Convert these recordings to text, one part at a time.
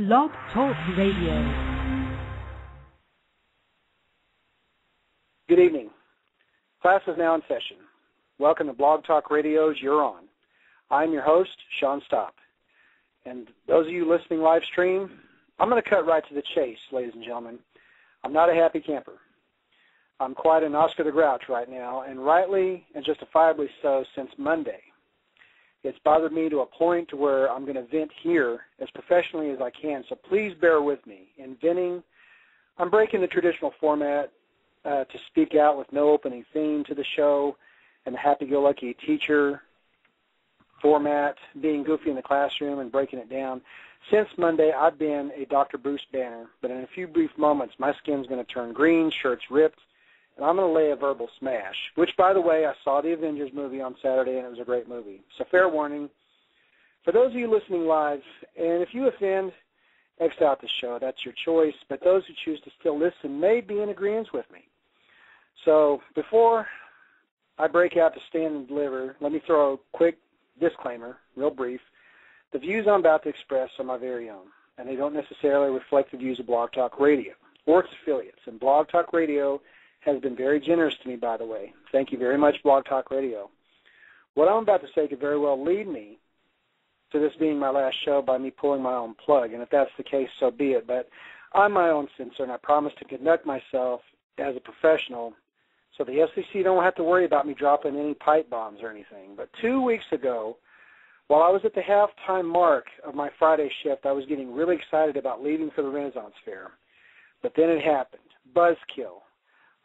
Blog Talk Radio. Good evening. Class is now in session. Welcome to Blog Talk Radio's You're On. I'm your host, Sean Stopp. And those of you listening live stream, I'm going to cut right to the chase, ladies and gentlemen. I'm not a happy camper. I'm quite an Oscar the Grouch right now, and rightly and justifiably so since Monday. It's bothered me to a point to where I'm going to vent here as professionally as I can, so please bear with me. In venting, I'm breaking the traditional format to speak out with no opening theme to the show and the happy-go-lucky teacher format, being goofy in the classroom and breaking it down. Since Monday, I've been a Dr. Bruce Banner, but in a few brief moments, my skin's going to turn green, shirt's ripped, and I'm going to lay a verbal smash, which, by the way, I saw the Avengers movie on Saturday, and it was a great movie. So fair warning. For those of you listening live, and if you offend, X out the show. That's your choice. But those who choose to still listen may be in agreement with me. So before I break out to stand and deliver, let me throw a quick disclaimer, real brief. The views I'm about to express are my very own, and they don't necessarily reflect the views of Blog Talk Radio or its affiliates. And Blog Talk Radio has been very generous to me, by the way. Thank you very much, Blog Talk Radio. What I'm about to say could very well lead me to this being my last show by me pulling my own plug, and if that's the case, so be it. But I'm my own censor, and I promise to conduct myself as a professional so the FCC don't have to worry about me dropping any pipe bombs or anything. But 2 weeks ago, while I was at the halftime mark of my Friday shift, I was getting really excited about leaving for the Renaissance Fair. But then it happened. Buzzkill.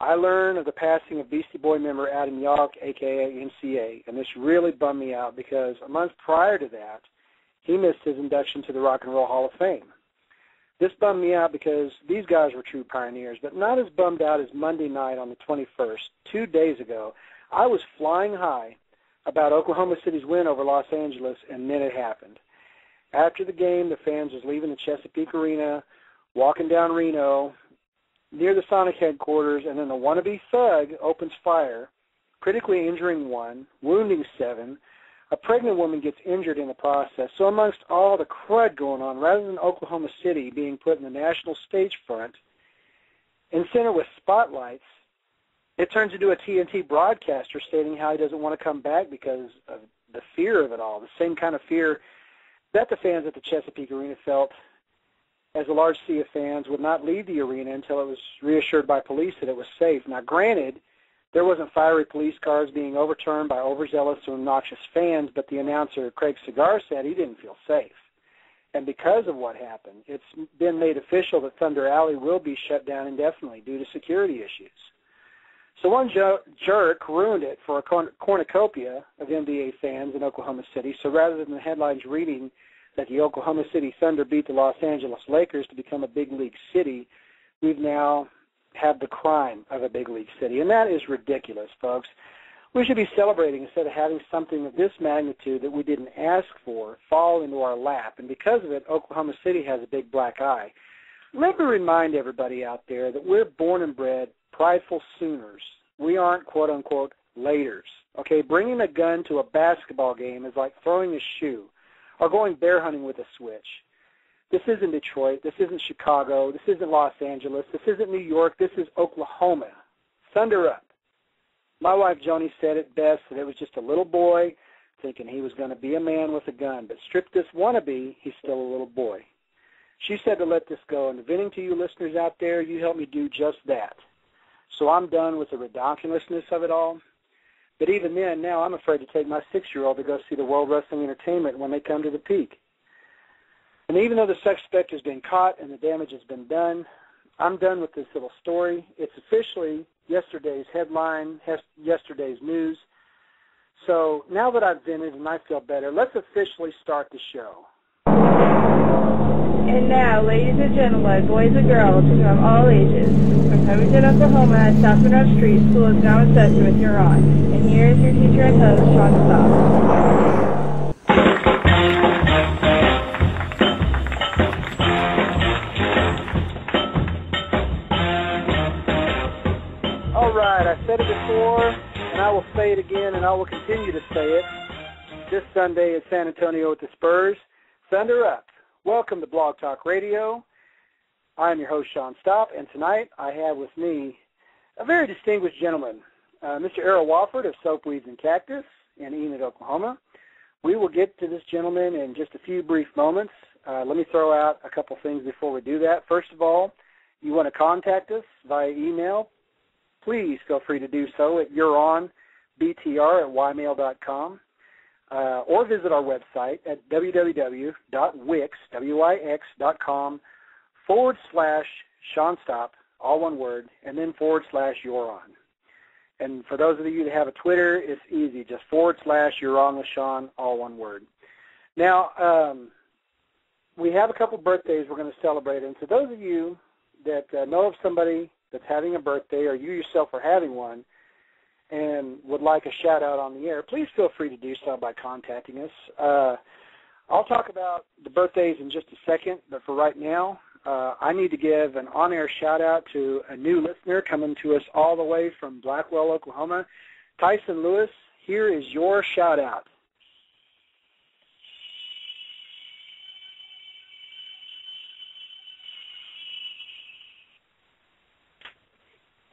I learned of the passing of Beastie Boy member Adam Yauch, a.k.a. MCA, and this really bummed me out because a month prior to that, he missed his induction to the Rock and Roll Hall of Fame. This bummed me out because these guys were true pioneers, but not as bummed out as Monday night on the 21st, 2 days ago. I was flying high about Oklahoma City's win over Los Angeles, and then it happened. After the game, the fans was leaving the Chesapeake Arena, walking down Reno, near the Sonic headquarters, and then the wannabe thug opens fire, critically injuring one, wounding 7. A pregnant woman gets injured in the process. So amongst all the crud going on, rather than Oklahoma City being put in the national stage front and center with spotlights, it turns into a TNT broadcaster stating how he doesn't want to come back because of the fear of it all, the same kind of fear that the fans at the Chesapeake Arena felt, as a large sea of fans would not leave the arena until it was reassured by police that it was safe. Now, granted, there wasn't fiery police cars being overturned by overzealous or obnoxious fans, but the announcer, Craig Cigar, said he didn't feel safe. And because of what happened, it's been made official that Thunder Alley will be shut down indefinitely due to security issues. So one jerk ruined it for a cornucopia of NBA fans in Oklahoma City, so rather than the headlines reading that the Oklahoma City Thunder beat the Los Angeles Lakers to become a big league city, we've now had the crime of a big league city. And that is ridiculous, folks. We should be celebrating instead of having something of this magnitude that we didn't ask for fall into our lap. And because of it, Oklahoma City has a big black eye. Let me remind everybody out there that we're born and bred prideful Sooners. We aren't, quote-unquote, laters. Okay, bringing a gun to a basketball game is like throwing a shoe or going bear hunting with a switch. This isn't Detroit. This isn't Chicago. This isn't Los Angeles. This isn't New York. This is Oklahoma. Thunder up. My wife, Joni, said it best that it was just a little boy thinking he was going to be a man with a gun. But strip this wannabe, he's still a little boy. She said to let this go. And venting to you listeners out there, you helped me do just that. So I'm done with the ridiculousness of it all. But even then, now I'm afraid to take my 6-year-old to go see the World Wrestling Entertainment when they come to the Peak. And even though the suspect has been caught and the damage has been done, I'm done with this little story. It's officially yesterday's headline, yesterday's news. So now that I've vented and I feel better, let's officially start the show. And now, ladies and gentlemen, boys and girls, who have all ages, from Covington, Oklahoma, at Southwestern Street, school is now in session with You're On. And here is your teacher and host, Sean Stopp. All right, I said it before, and I will say it again, and I will continue to say it. This Sunday at San Antonio with the Spurs, Thunder up. Welcome to Blog Talk Radio. I'm your host, Sean Stopp, and tonight I have with me a very distinguished gentleman, Mr. Errol Wofford of Soapweeds and Cactus in Enid, Oklahoma. We will get to this gentleman in just a few brief moments. Let me throw out a couple things before we do that. First of all, you want to contact us via email, please feel free to do so at youronbtr@ymail.com. Or visit our website at www.wix.com/Sean Stopp, all one word, and then /youron. And for those of you that have a Twitter, it's easy, just /youron with Sean, all one word. Now, we have a couple birthdays we're going to celebrate, and to those of you that know of somebody that's having a birthday, or you yourself are having one, and would like a shout-out on the air, please feel free to do so by contacting us. I'll talk about the birthdays in just a second, but for right now, I need to give an on-air shout-out to a new listener coming to us all the way from Blackwell, Oklahoma. Tyson Lewis, here is your shout-out.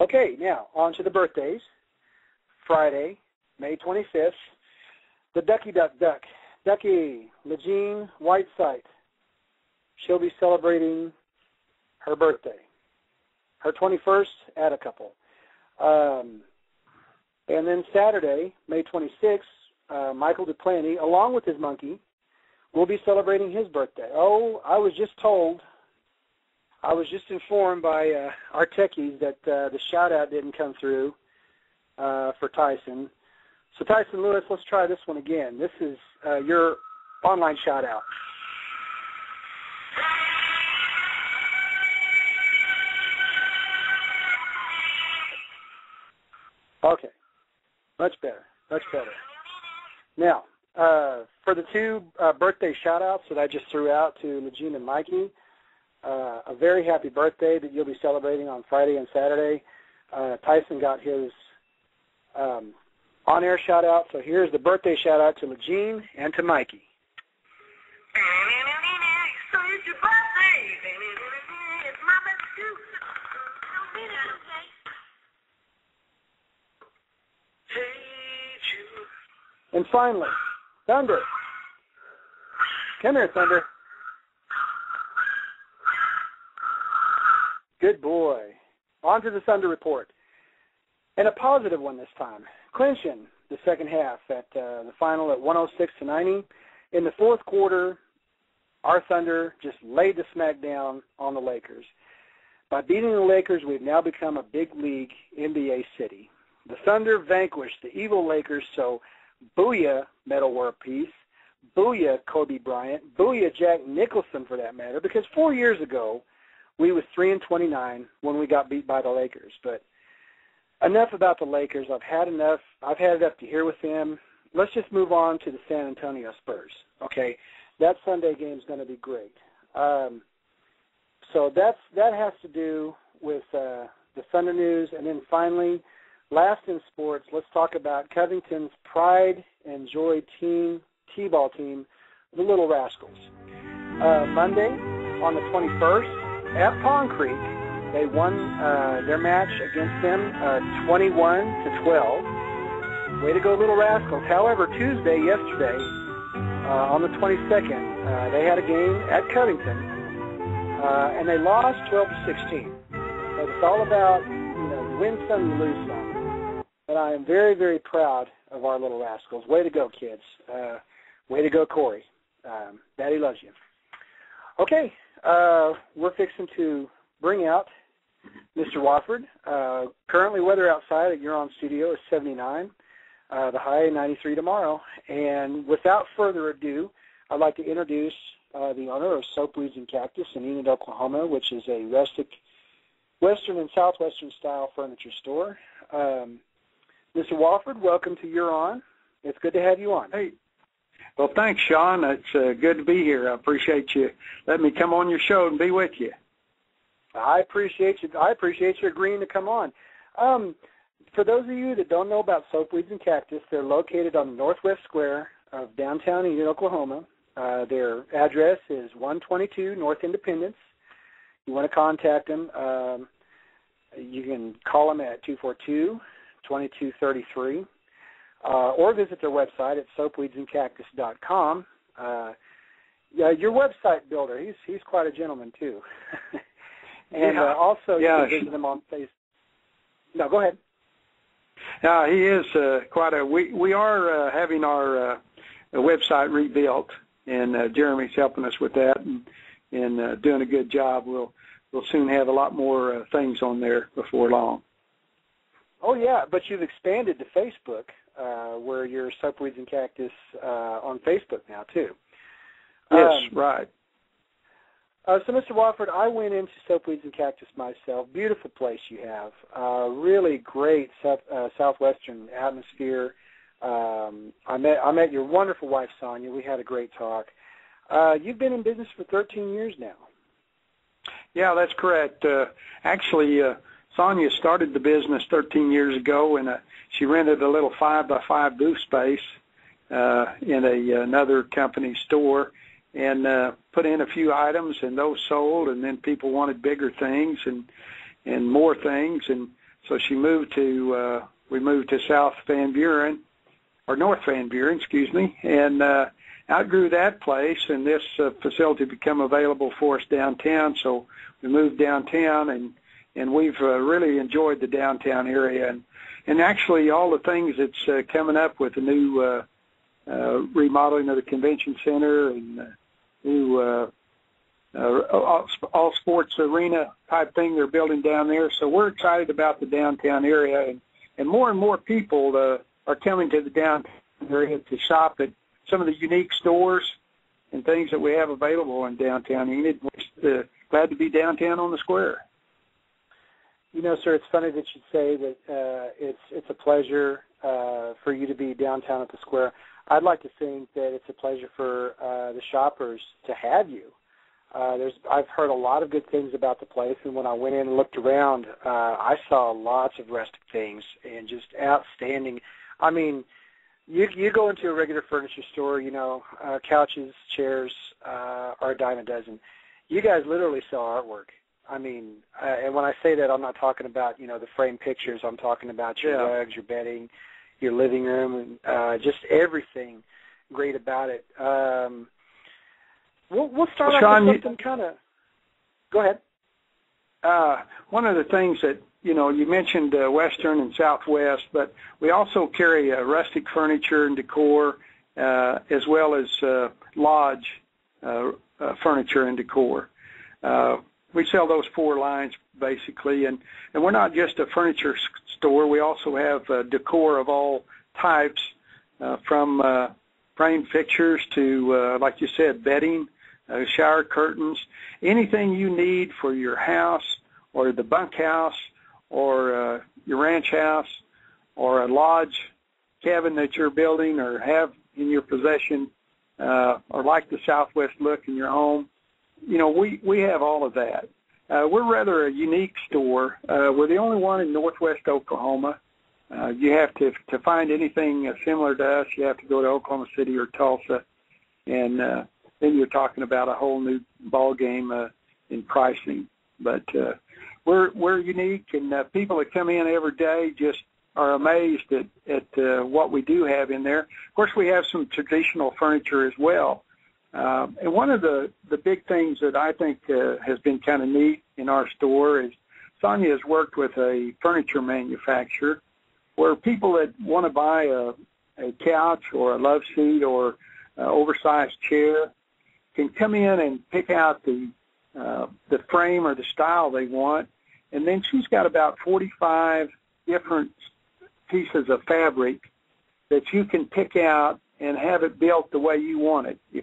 Okay, now, on to the birthdays. Friday, May 25th, the Ducky Duck Duck, Ducky Legine Whiteside. She'll be celebrating her birthday, her 21st at a couple. And then Saturday, May 26th, Michael DePlanty, along with his monkey, will be celebrating his birthday. Oh, I was just informed by our techies that the shout-out didn't come through for Tyson. So Tyson Lewis, let's try this one again. This is your online shout-out. Okay, much better, much better. Now, for the two birthday shout-outs that I just threw out to Legine and Mikey, a very happy birthday that you'll be celebrating on Friday and Saturday. Tyson got his on-air shout-out, so here's the birthday shout-out to Legine and to Mikey. So it's your birthday. It's my birthday. And finally, Thunder. Come here, Thunder. Good boy. On to the Thunder Report. And a positive one this time. Clinching the second half at the final at 106-90. In the fourth quarter, our Thunder just laid the smack down on the Lakers. By beating the Lakers, we've now become a big league NBA city. The Thunder vanquished the evil Lakers, so booyah, Metal World Peace, booyah, Kobe Bryant, booyah, Jack Nicholson for that matter, because 4 years ago, we was 3-29 when we got beat by the Lakers. But enough about the Lakers. I've had enough. I've had it up to here with them. Let's just move on to the San Antonio Spurs. Okay, that Sunday game is going to be great. So that has to do with the Thunder news. And then finally, last in sports, let's talk about Covington's pride and joy team, T-ball team, the Little Rascals. Monday on the 21st at Pond Creek, they won their match against them 21-12. Way to go, Little Rascals. However, yesterday, on the 22nd, they had a game at Covington, and they lost 12-16. But it's all about, you win some, you lose some. But I am very, very proud of our Little Rascals. Way to go, kids. Way to go, Corey. Daddy loves you. Okay, we're fixing to bring out Mr. Wofford. Currently, weather outside at Huron Studio is 79. The high 93 tomorrow. And without further ado, I'd like to introduce the owner of Soapweeds and Cactus in Enid, Oklahoma, which is a rustic Western and Southwestern style furniture store. Mr. Wofford, welcome to Huron. It's good to have you on. Hey. Well, thanks, Sean. It's good to be here. I appreciate you letting me come on your show and be with you. I appreciate you. I appreciate you agreeing to come on. For those of you that don't know about Soapweeds and Cactus, they're located on the northwest square of downtown Enid, Oklahoma. Their address is 122 North Independence. You want to contact them, you can call them at 242-2233, or visit their website at soapweedsandcactus.com. Your website builder, he's quite a gentleman too. And also you can visit him on Facebook. No, go ahead. He is quite a. We are having our website rebuilt, and Jeremy's helping us with that, and doing a good job. We'll soon have a lot more things on there before long. Oh yeah, but you've expanded to Facebook, where you're Soapweeds and Cactus on Facebook now too. Yes, right. So, Mr. Wofford, I went into Soapweeds and Cactus myself. Beautiful place you have. Really great Southwestern atmosphere. I met your wonderful wife, Sonia. We had a great talk. You've been in business for 13 years now. Yeah, that's correct. Actually, Sonia started the business 13 years ago, and she rented a little 5x5 booth space in another company store, and put in a few items, and those sold, and then people wanted bigger things and more things, and so we moved to South Van Buren, or North Van Buren, excuse me, and outgrew that place, and this facility became available for us downtown, so we moved downtown, and we've really enjoyed the downtown area, and actually all the things that's coming up with the new remodeling of the convention center and new all sports arena type thing they're building down there. So we're excited about the downtown area, and more people are coming to the downtown area to shop at some of the unique stores and things that we have available in downtown Enid. We're glad to be downtown on the square. You know, sir, it's funny that you say that it's a pleasure for you to be downtown at the square. I'd like to think that it's a pleasure for the shoppers to have you. I've heard a lot of good things about the place, and when I went in and looked around, I saw lots of rustic things and just outstanding. I mean, you go into a regular furniture store, you know, couches, chairs are a dime a dozen. You guys literally sell artwork. I mean, and when I say that, I'm not talking about, you know, the framed pictures. I'm talking about your rugs, your bedding, your living room, and just everything great about it. We'll start off with something kind of. Go ahead. One of the things that, you know, you mentioned Western and Southwest, but we also carry rustic furniture and decor, as well as lodge furniture and decor. We sell those four lines basically, and we're not just a furniture store. We also have decor of all types, from framed fixtures to, like you said, bedding, shower curtains, anything you need for your house or the bunkhouse or your ranch house or a lodge cabin that you're building or have in your possession, or like the Southwest look in your home. You know, we have all of that. We're rather a unique store. We're the only one in northwest Oklahoma. You have to find anything similar to us, you have to go to Oklahoma City or Tulsa, and then you're talking about a whole new ball game in pricing. But we're unique, and people that come in every day just are amazed at what we do have in there. Of course, we have some traditional furniture as well. And one of the big things that I think has been kind of neat in our store is Sonia has worked with a furniture manufacturer where people that want to buy a couch or a love seat or oversized chair can come in and pick out the frame or the style they want, and then she's got about 45 different pieces of fabric that you can pick out and have it built the way you want it. If